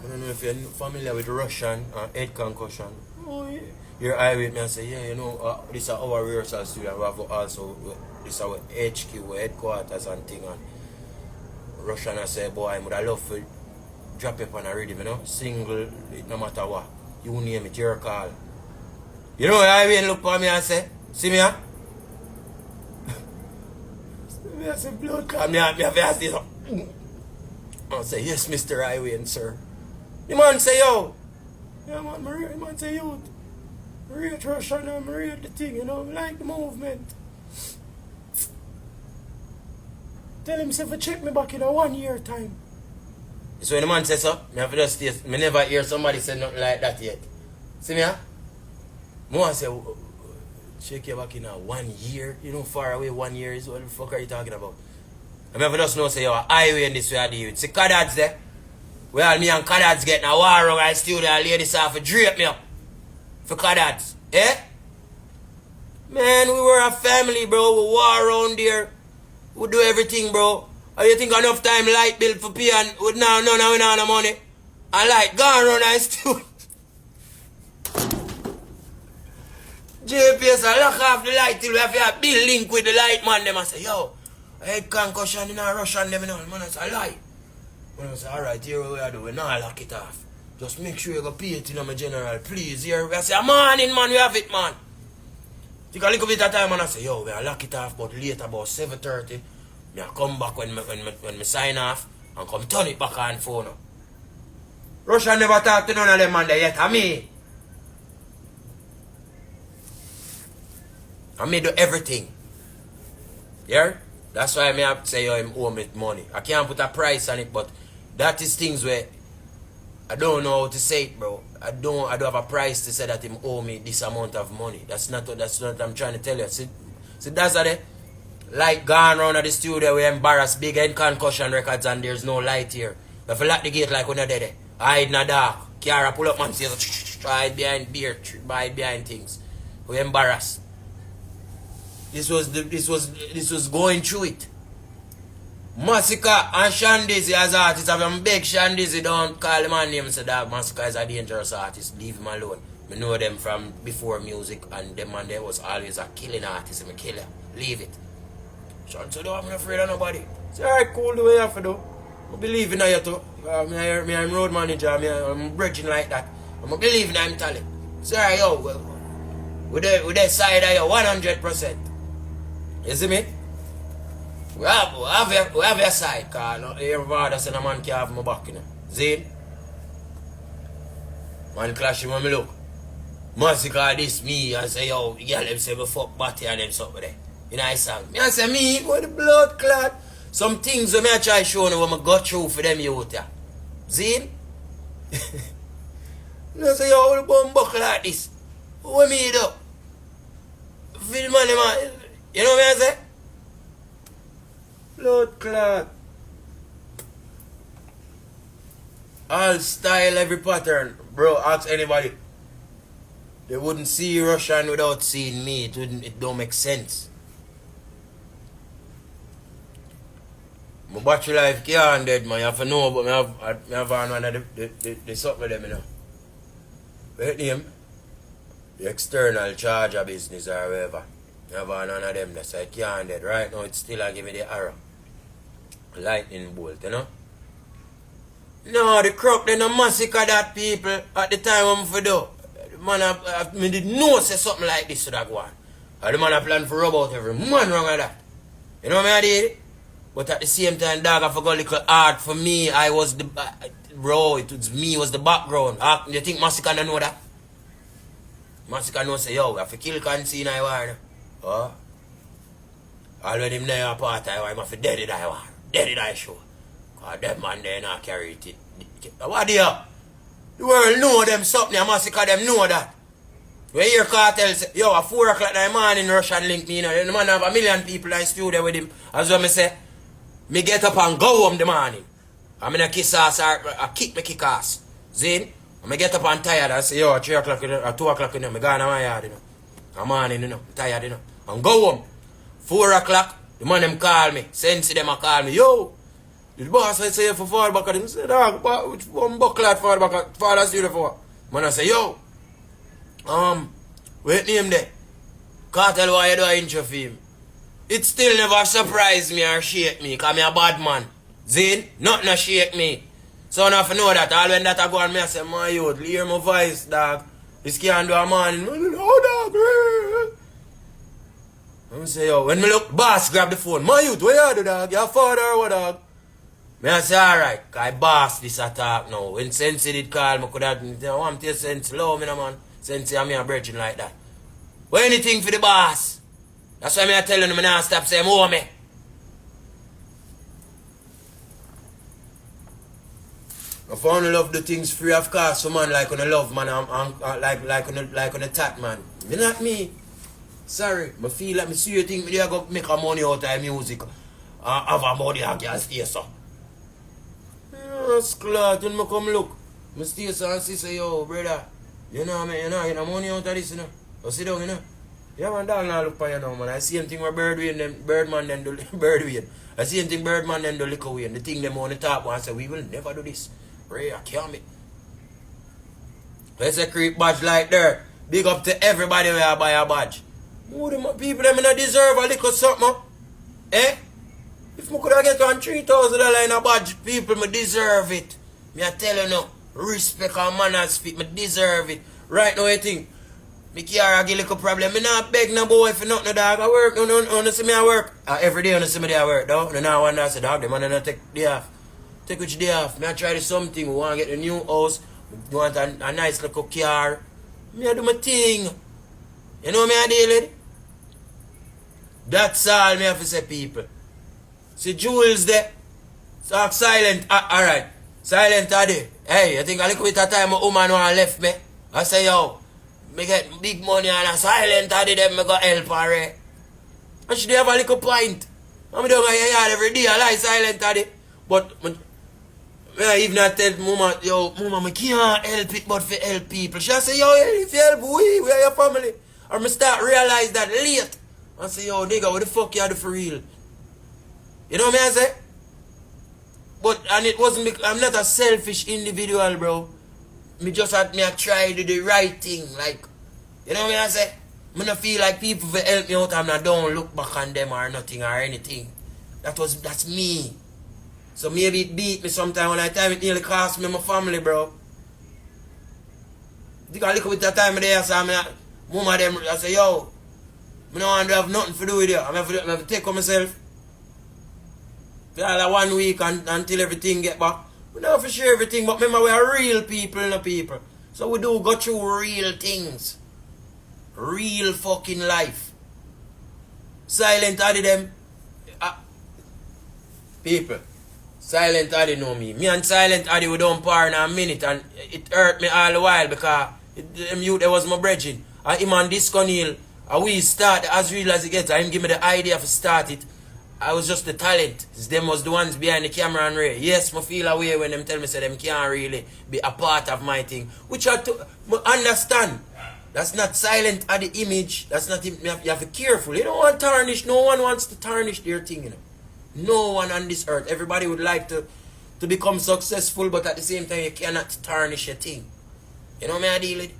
know if you're familiar with Rvssian head concussion. Oh, yeah. You're Highway, me and say, yeah, you know, this is our rehearsal studio, we have also, this is our HQ, our headquarters and thing, and Rvssian I say, boy, I would love to drop it on a rhythm, you know, single, no matter what. You name it, your call. You know, Highway look for me and say, see me, huh? Me I say, blood clot, me have to ask this. I say, yes, Mr. Highway, sir. The man say, yo. Yeah, man, the man say, yo. Read Rvssian and read the thing, you know, like the movement. Tell him to check me back in a 1 year time. So when the man says so, me have to just me never hear somebody say nothing like that yet. See me, huh? I say, check you back in 1 year. You know, far away 1 year is what the fuck are you talking about? I mean, if you just know, say, a highway in this way I deal with. See, Cadads there. Well, me and Cadads getting a war around I studio and lay this off to drape me up. For Cadads. Eh? Man, we were a family, bro. We war around there. We do everything, bro. Or you think enough time light bill for pay and with now none of no money? And light gone around I studio. JPS I lock off the light till we have a bill link with the light man. Them I say, yo, I had concussion in a rush and them, you know. Man, I say, lie. Man, I say, alright, here we are doing. We now lock it off. Just make sure you go pay it in my general, please. Here, I say, morning, man, we have it, man. Take a little bit of time, and I say, yo, we lock it off, but later, about 7:30, I come back when me sign off, and come turn it back on phone. Russia never talk to none of them man there yet, I me do everything. Yeah? That's why I have to say, yo, him owe me money. I can't put a price on it, but that is things where I don't know how to say it, bro. I don't have a price to say that him owe me this amount of money. That's not what I'm trying to tell you. See that's how they light gone around at the studio, we embarrass big end concussion records and there's no light here. You have to lock the gate like when you're dead. Hide in the dark. Kiara pull up and say, hide behind beer, hide behind things. We embarrassed. This was going through it. Massacre and Shandizi as artists. If I'm big Shandizi, don't call him and name and say that Massacre is a dangerous artist. Leave him alone. I know them from before music and them and they was always a killing artist. I'm a killer. Leave it. Sean said, I'm not afraid of nobody. Say, alright, cool, the way you have to do. I believe in you too. I'm road manager, I'm bridging like that. I'm believing I'm talent. Say, alright, yo, with that side of you 100%. You see me? We have your side, because everybody said a man can't have my back, you know. See? Man clashing when me look. Massacre this me and say, yo, the girl them say me fuck Batty and them something there. You know I song. Me I say me, what the blood clot. Some things when I try show you what I got through for them youth, yeah. See? You say, yo, the bum buck like this. What me do? Feel money, man. You know what I say? Blood clot. All style, every pattern. Bro, ask anybody. They wouldn't see Rvssian without seeing me. It don't make sense. My battery life can't dead, man. You have to know, but I have one of the something with them, you know. What name? The external charger business or whatever. I have one of them that say it can't dead. Right now, it's still give me the arrow. Lightning bolt, you know. No, the crook, they no massacre that people at the time I'm for do. Man, I did not say something like this to that one. And the man I plan for rub out every man wrong with that. You know what I did? But at the same time, dog, I forgot a little art for me. I was the bro, it was me was the background. You think Massacre don't know that? Massacre know say, yo, I have to kill Cancina I war. Oh? Already him there apart I war, I have to dead it I war. Dead it I show. Cause that man there not carry it. What do you? The world know them something, a Massacre them know that. When your cartel say, yo, at 4 o'clock in the morning, Rvssian link me, you know, the man have 1 million people in the studio with him. As well, I say, me get up and go home the morning. I'm gonna kiss ass or I kick ass. Zin? I get up and tired. I say, yo, at 3 o'clock or 2 o'clock, you know, I go in my yard, you know. I'm morning, you know, tired, you know. And go home. 4 o'clock, the man them call me. Sensi them a call me, yo. The boss I say for fall back at him. Say, dog, which one buckler fall back at father's studio for? Man I say, yo. Wait name there. Can't tell why you do an intro for him. It still never surprise me or shake me, because me a bad man. Zin, nothing a shake me. So I have to know that. All when that I go on me, I say, my youth, hear my voice, dog. This can't do a man. Oh, dog. I say, yo, when me look, boss grab the phone. My youth, where you do, dog? Your father or what, dog? Me I say, alright, because boss this attack now. When Sensi did call me, could have, I want to tell Sensi, love me, no, man. Sensi and me a virgin like that. But anything for the boss. That's why I tell you, I not stop saying, oh, me. If I only love the things free of cost for man like on a love man like on a tat man. Me not me. Sorry. I feel like me see you think me I go make a money out of music. Have a body I can stay so. Yes, clad when I come look. I stay so and say, yo, brother, you know me, you know, you know money out of this, you know. So sit down, you know. Yeah, man, dog now look for you now, man. I see him thing where Birdman then do Birdwayne. I see him thing Birdman then do Liquor Wayne. The thing them on the top one say, we will never do this. Ray, I can't me. There's a creep badge like there. Big up to everybody where I buy a badge. Who them people them not deserve a little something? Eh? If I could have get on $3,000 in a badge, people me deserve it. Me I tell you now, respect and manners speak, me deserve it. Right now you think, me care give a little problem. Me not beg no boy for nothing, dog. I work, no see me I work. Every day no see me there I work, dog. No now wonder I say, dog, the man not take day off. Take which day off. Me I try to something. We want to get a new house. We want a nice little car. Me I do my thing. You know me I deal with? That's all me have to say, people. See Jules there. So silent. Alright. Silent Addy. Hey, I think a little bit of time my woman want left me. I say, yo, me get big money and a silent Addy them me go help her. Eh? And she have a little point. And me don't go yard every day. I like silent Addy. But I even not tell mama, yo, mama, I can't help it but for help people. She say, yo, if you help, we are your family. Or me start realize that late. I say, yo, nigga, what the fuck you do for real? You know what I say? But, and it wasn't, I'm not a selfish individual, bro. Me just had me I try to do the right thing, like, you know what I say? I don't feel like people will help me out and I don't look back on them or nothing or anything. That's me. So maybe it beat me sometime when I time it nearly cost me my family, bro. I think I look with that time of day, I say, mama them, I say, yo, I don't want to have nothing to do with you. I have to take on myself. For all 1 week until everything get back. We don't have to share everything, but remember we are real people, no people. So we do go through real things. Real fucking life. Silent Addy them. People. Silent Addy know me. Me and Silent Addy we don't par in a minute and it hurt me all the while because them youth there was my brethren. And him and Disco Neil, and we start as real as it gets. And him give me the idea to start it. I was just the talent. Them was the ones behind the camera and Ray. Yes, I feel away when them tell me say them can't really be a part of my thing. Which I understand. That's not silent at the image. That's not you have to be careful. You don't want to tarnish. No one wants to tarnish their thing, you know. No one on this earth. Everybody would like to become successful, but at the same time you cannot tarnish your thing. You know what I deal with?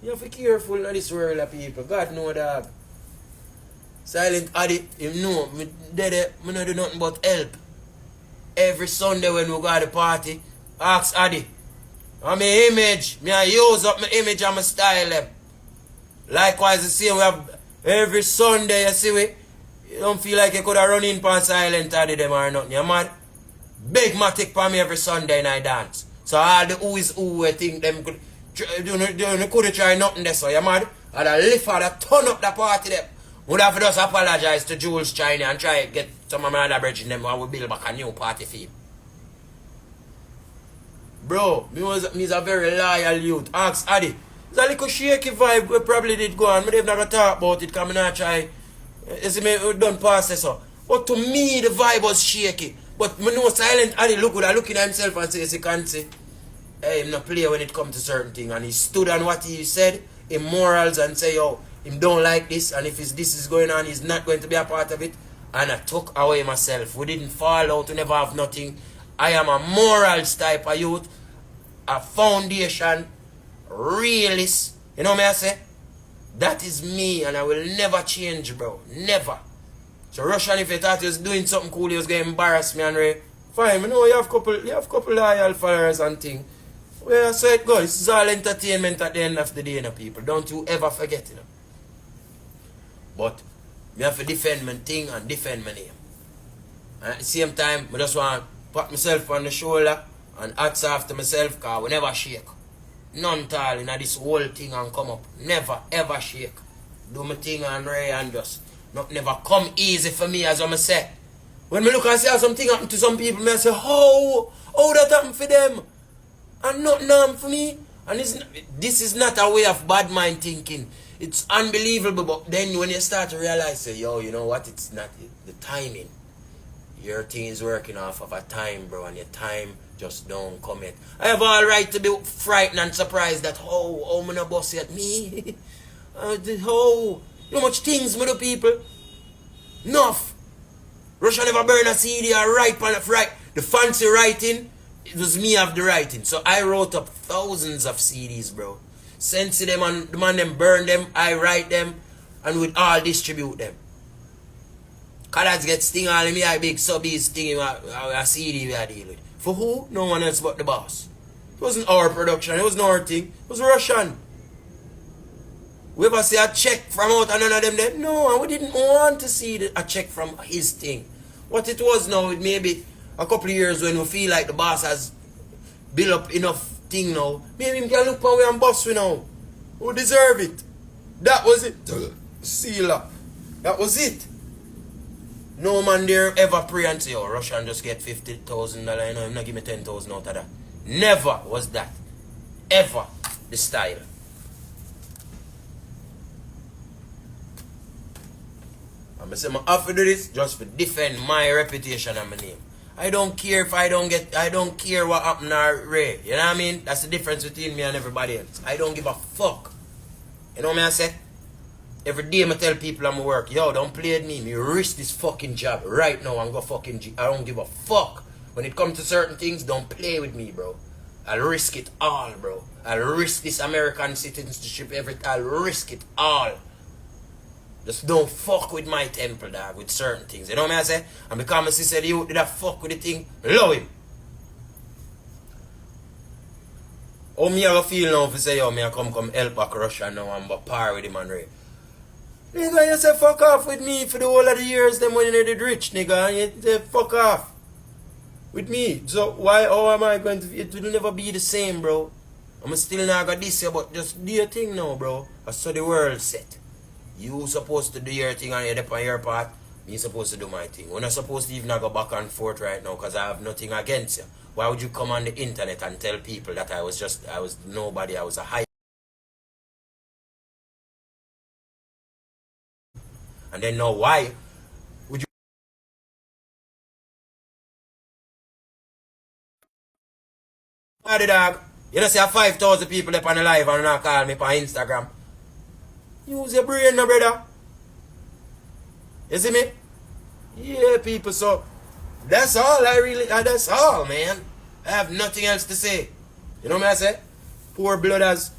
You have to be careful in this world of people. God know that. Silent Addy, you know, me dead, me not do nothing but help. Every Sunday when we go to the party, ask Addy. And my image, me I use up my image and my style them. Likewise, the same we have every Sunday, you see we. You don't feel like you could have run in for Silent Addy them or nothing, you mad? Big matic for me every Sunday and I dance. So all the who is who I think them could try nothing there, so you mad? And I lift her, I turn up the party them. Would have to just apologize to Jules China and try to get some of my other brethren them and we build back a new party for him. Bro, me is a very loyal youth. Ask Addy. It's a little shaky vibe we probably did go on. They've never talk about it because I not try. You see me done pass this so. But to me the vibe was shaky. But me know Silent Addy looking at himself and say, you can't say, hey, him not play when it comes to certain things. And he stood on what he said, in morals and say, yo, him don't like this, and if this is going on, he's not going to be a part of it. And I took away myself. We didn't fall out, we never have nothing. I am a morals type of youth, a foundation, realist. You know what I say? That is me, and I will never change, bro. Never. So Rvssian, if you thought he was doing something cool, he was going to embarrass me and Ray. Fine, you know you have couple loyal followers and things. Well, I said, go, this is all entertainment at the end of the day, you know, people. Don't you ever forget, you know. But I have to defend my thing and defend my name. And at the same time, I just want to pat myself on the shoulder and hats off to myself because we never shake. None tall in this whole thing and come up. Never ever shake. Do my thing and Ray and just never come easy for me as I say. When me look and see how something happen to some people, me I say, how that happen for them? And nothing happen for me. And this is not a way of bad mind thinking. It's unbelievable, but then when you start to realize, say, yo, you know what? It's not the timing. Your thing is working off of a time, bro, and your time just don't come yet. I have all right to be frightened and surprised that how me no boss at me. How much things me do people. Enough. Russia never burn a CD or write on the fancy writing. It was me of the writing. So I wrote up thousands of CDs, bro. Send to them and the man them burn them, I write them, and we all distribute them. Cause get sting all of me, I big subbies sting a CD we are dealing with. For who? No one else but the boss. It wasn't our production, it wasn't our thing, it was Russian. We ever see a check from out and none of them there? No, and we didn't want to see a check from his thing. What it was now, it may be a couple of years when we feel like the boss has built up enough thing now. Maybe we can look away and boss we now. Who deserve it? That was it. Sealer. That was it. No man there ever pray and say, oh, Russian just get $50,000. You know, him not give me 10,000 out of that. Never was that. Ever the style. I say I have to do this just to defend my reputation and my name. I don't care if I don't care what happened to Ray. You know what I mean? That's the difference between me and everybody else. I don't give a fuck. You know what I say? Every day I tell people I'm at work, yo, don't play with me. Me risk this fucking job right now and go fucking I don't give a fuck. When it comes to certain things, don't play with me, bro. I'll risk it all, bro. I'll risk this American citizenship, I'll risk it all. Just don't fuck with my temple, dog, with certain things. You know what I say? And because my sister the youth did a fuck with the thing, love him. How me ever feel now if you say, yo, me I come help back Russia now and par with him and Ray? Nigga, you say fuck off with me for the whole of the years them when you did rich, nigga, and you say fuck off with me. So how am I going to, it will never be the same, bro. I'm still not got this here, but just do your thing now, bro. I saw the world set. You supposed to do your thing and you're there on your part. Me supposed to do my thing. We're not supposed to even go back and forth right now because I have nothing against you. Why would you come on the internet and tell people that I was nobody, I was a high. And then now why would you the dog? You know see 5,000 people up on the live and not call me on Instagram. Use your brain now, brother. You see me? Yeah, people, so that's all that's all, man. I have nothing else to say. You know what I say? Poor Blooders,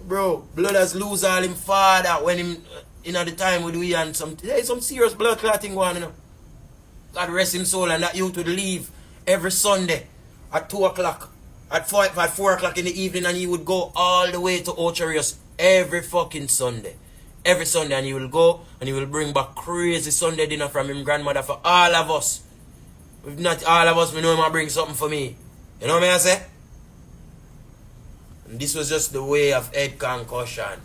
bro, Blooders lose all him father when him, the time with we and there's some serious blood clotting going on, you know. God rest him soul, and that youth would leave every Sunday at 2 o'clock, at 4 o'clock in the evening, and he would go all the way to Ocherius every fucking Sunday. Every Sunday, and he will go and he will bring back crazy Sunday dinner from him grandmother for all of us. If not all of us, we know him will bring something for me. You know what I say? And this was just the way of head concussion.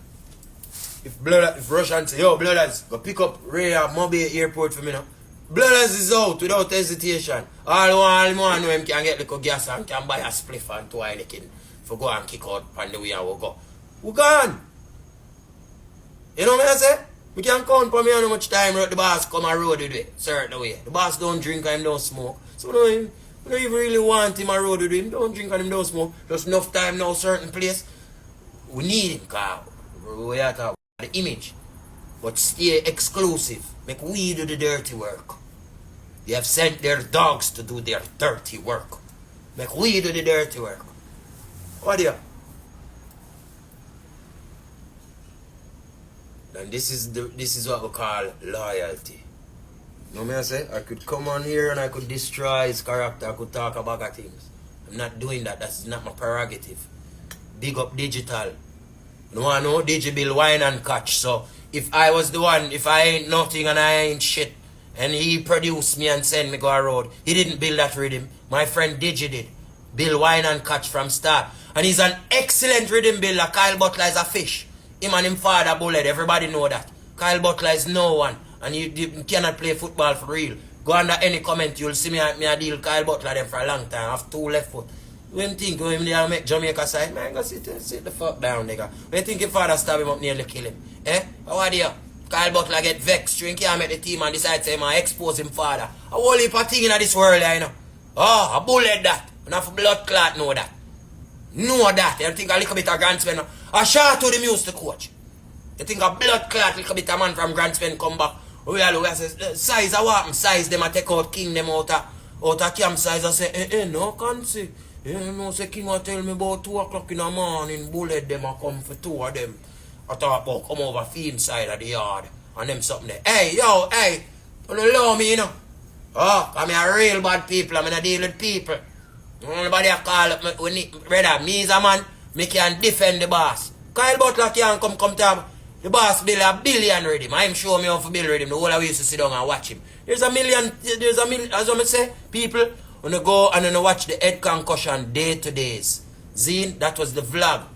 If Russian say, yo, Blooders, go pick up Ray at Mobile Airport for me now. Blooders is out without hesitation. All one know him can get little gas and can buy a spliff and two Heineken for go and kick out on the way and we'll go. We're gone. You know what I say? We can't count for me how much time the boss come and road with it, certain way. The boss don't drink and him don't smoke. So we don't even really want him on road with him. Don't drink and him don't smoke. Just enough time now, certain place. We need him, because we have to have the image. But stay exclusive. Make we do the dirty work. They have sent their dogs to do their dirty work. Make we do the dirty work. What do you? And this is what we call loyalty. You know what I say? I could come on here and I could destroy his character. I could talk about things. I'm not doing that. That's not my prerogative. Big up digital. You want to know? Digibill wine and catch. So if I was the one, if I ain't nothing and I ain't shit, and he produced me and sent me go a road, he didn't build that rhythm. My friend Digi did. Bill wine and catch from start. And he's an excellent rhythm builder. Kyle Butler is a fish. Him and him father bullet, everybody know that. Kyle Butler is no one. And you cannot play football for real. Go under any comment, you'll see me a deal Kyle Butler them for a long time. I have 2 left foot. When you think when they make Jamaica side, man, go sit the fuck down, nigga. When you think your father stab him up nearly kill him? Eh? How are you? Kyle Butler get vexed, drink can't make the team and decide to say, man, expose him father. A whole heap of thing in this world, you know. Oh, a bullet that. Enough blood clot know that. Know that. You think a little bit of Grand Spen. A shot to the muse to coach. You think a blood clot little bit of man from Grand Spen come back. We say, size a what? Size them a take out King them out of camp size and say, no, can't see. No, say King will tell me about 2 o'clock in the morning, bullet them a come for 2 of them. I thought about come over feed inside of the yard and them something there. Hey, yo, hey, don't love me, you know. Oh, I'm a real bad people, I'm gonna deal with people. Nobody a call up me, brother, me is a man, me can defend the boss. Kyle Butler can't come to the boss bill $1 billion with him. I'm sure me how to bill with him. The whole of we used to sit down and watch him. There's a million, as I say, people wanna go and wanna watch the head concussion day to days. Zine, that was the vlog.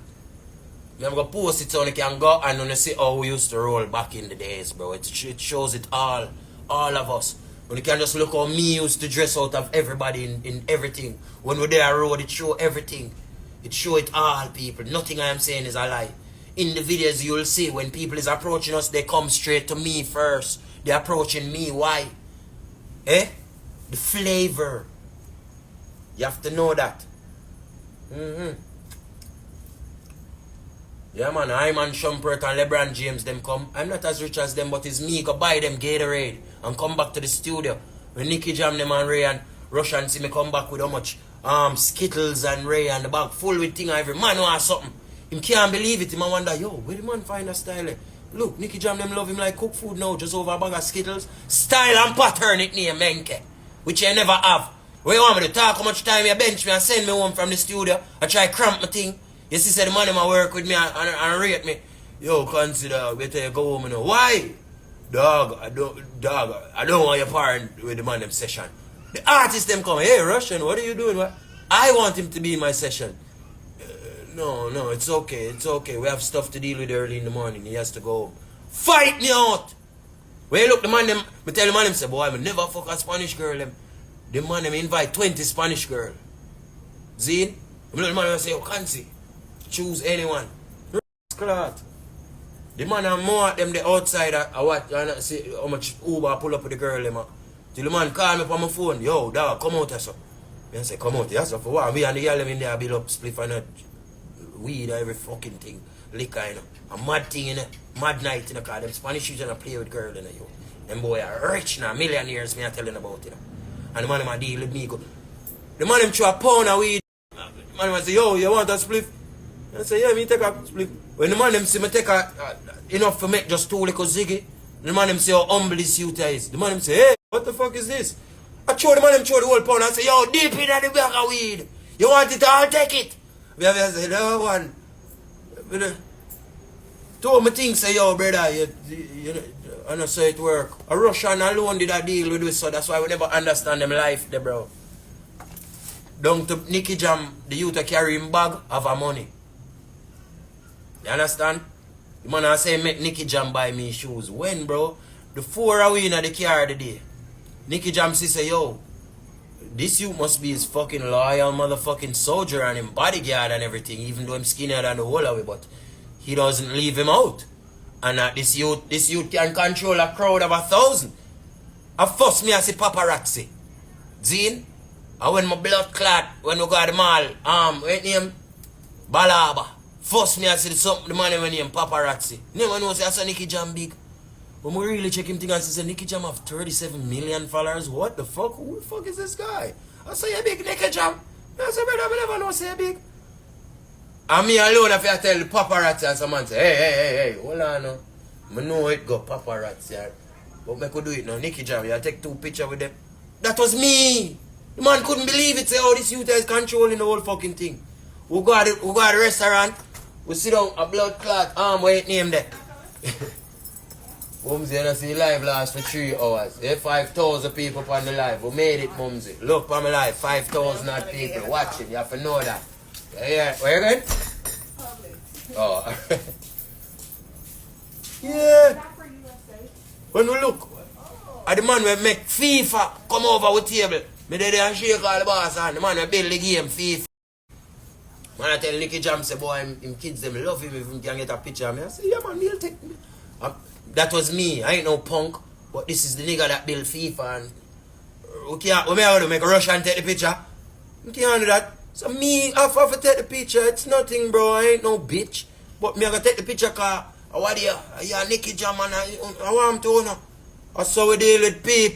I'm gonna post it so you can go and wanna see how we used to roll back in the days, bro. It shows it all of us. When you can just look how me used to dress out of everybody in everything. When we're there road, it show everything. It show it all, people. Nothing I am saying is a lie. In the videos you'll see when people is approaching us, they come straight to me first. They're approaching me. Why? Eh? The flavor. You have to know that. Yeah, man, I'm and Shumpert and LeBron James, them come. I'm not as rich as them, but it's me go buy them Gatorade and come back to the studio. When Nicky Jam, them and Ray and Rvssian see me come back with how much Skittles and Ray and the bag full with thing. Every man wants something. Him can't believe it. Him wonder, yo, where the man find a style? Look, Nicky Jam, them love him like cook food now, just over a bag of Skittles. Style and pattern it name Menke, which you never have. Where you want me to talk how much time you bench me and send me home from the studio? I try cramp my thing. You see, say the man in my work with me and rate me. Yo, consider, better you go home now. Why? Dog, I don't want your parent with the man them session. The artist them come, hey, Rvssian, what are you doing? What? I want him to be in my session. No, it's okay. We have stuff to deal with early in the morning. He has to go home. Fight me out! When you look, the man them, me tell the man them, say, boy, I will never fuck a Spanish girl. The man them invite 20 Spanish girl. Zine? The little man will say, oh, can't see. Choose anyone. Clot. The man and more them the outside I watch and see how much Uber pull up with the girl them. Till the man call me on my phone, yo dog, come out here so. I say, come out here so for what? Me and the girl them in there build up spliff and weed or every fucking thing. Liquor, you know. A mad thing, you know. Mad night, you know, cause them Spanish used to play with girl, you know, yo. Them boy are rich now, millionaires me are telling about, you know. And the man them deal with me go. The man them throw a pound of weed. The man them say, yo, you want a spliff? I say, yeah, me take a split. When the man them see me take enough to make just 2 little ziggy, the man them say how humble this youth is. The man them say, hey, what the fuck is this? I throw the man them throw the whole pound and say, yo, deep in the bag of weed. You want it, I'll take it. We have to say, no one. Told me things say, yo, brother, I don't say it work. A Rvssian alone did a deal with this, so that's why we never understand them life there, bro. Down to Nicky Jam, the youth to carry him bag of our money. You understand? The man I say make Nicky Jam buy me shoes. When, bro? The 4 are we in the car today. Nicky Jam say, yo, this youth must be his fucking loyal motherfucking soldier and him bodyguard and everything, even though I'm skinnier than the whole of it, but he doesn't leave him out. And this youth can control a crowd of 1,000. I first me I see paparazzi. Zine? And when my blood clot, when we got the mall, what name? Balaba. First me I see the man when name paparazzi. Never know say I saw Nicky Jam big. When we really check him thing and say Nicky Jam have 37 million followers. What the fuck? Who the fuck is this guy? I say you big Nicky Jam. I say brother, I never know say you big. And me alone if I tell the paparazzi and someone say, hey, hold on now. I know it go paparazzi. But I could do it now. Nicky Jam, you take 2 pictures with them. That was me. The man couldn't believe it. Say, oh, this youth is controlling the whole fucking thing. We go to the restaurant. We sit down a blood clot what name there. Mumsy, you know, see live last for 3 hours. There 5,000 people on the live. We made it, Mumsy. Look on my live, 5,000 odd people watching. You have to know that. Yeah, where you going? Oh. Yeah. When we look, And the man will make FIFA come over with table. Me there and shake all the boss and the man will build the game FIFA. Man I tell Nicky Jam say boy him kids them love him if he can get a picture of me. I say yeah man he'll take me. That was me. I ain't no punk. But this is the nigga that built FIFA and we may have to make a rush and take the picture. We can't do that. So me have to take the picture. It's nothing bro. I ain't no bitch. But me I gotta take the picture cause what do you Nicky Jam and I want him to know. That's how we deal with people.